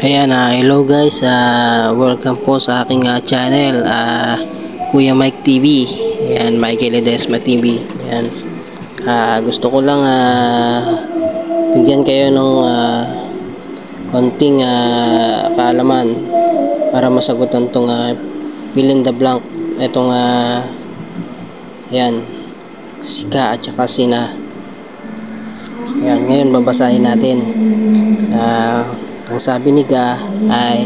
Ayan, hello guys, welcome po sa aking channel, Kuya Mike TV. Ayan, Michael Ledesma TV. Ayan, gusto ko lang bigyan kayo ng konting kaalaman para masagutan tong fill in the blank. Itong ayan, sika at saka sina. Ayan, ngayon babasahin natin. Ang sabi ni Ga ay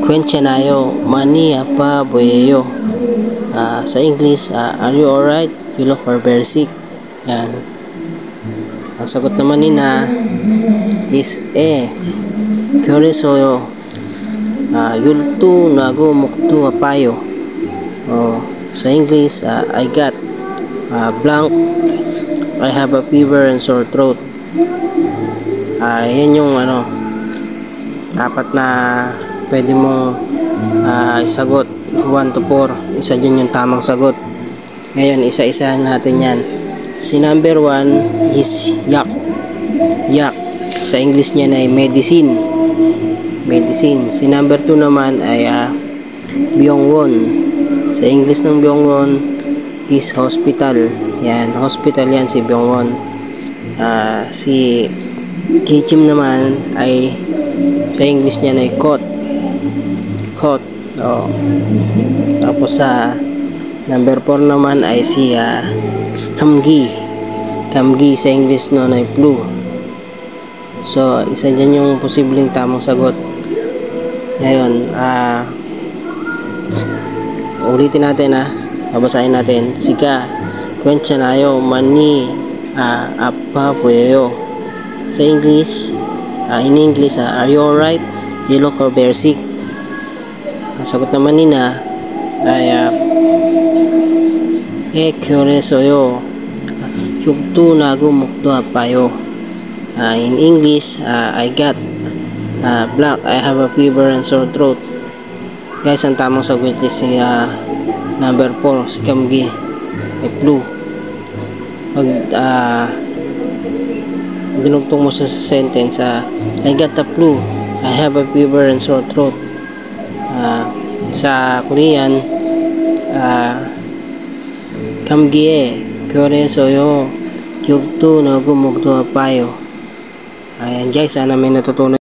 Quenchanayo mani apa boyeyo. Sa English, are you alright? You look very sick. Yan. Ang sagot naman ni Na is Kyoresoyo Yultu nago muktu apayo. Sa English, I got blank, I have a fever and sore throat. Yan yung apat na pwede mo isagot, 1 to 4. Isa dyan yung tamang sagot. Ngayon, isa-isahan natin yan. Si number 1 is yak. Yak. Sa English niya ay medicine. Medicine. Si number 2 naman ay byongwon. Sa English ng byongwon is hospital. Yan, hospital yan si byongwon. Si kichim naman ay sa English niya ay coat. Coat. Tapos sa number 4 naman ay si kamgi. Kamgi sa English noon ay flu. So, isa dyan yung posibleng tamang sagot. Ngayon, ulitin natin babasahin natin. Sika, Quenchanayo mani apa puyeyo. Sa English, in English, are you alright? You look very sick. Ang sagot naman ni Na ay kyoresoyo yugtu nago mukto apayo. In English, I got black, I have a fever and sore throat. Guys, ang tamang sagot is si number 4, si kamgi, ay flu. Pag dinugtong mo sa sentence, I got the flu, I have a fever and sore throat. Sa Korean, kamgie kyoresoyo yugtu nago mukto apayo. Ayan guys, sana may natutunan.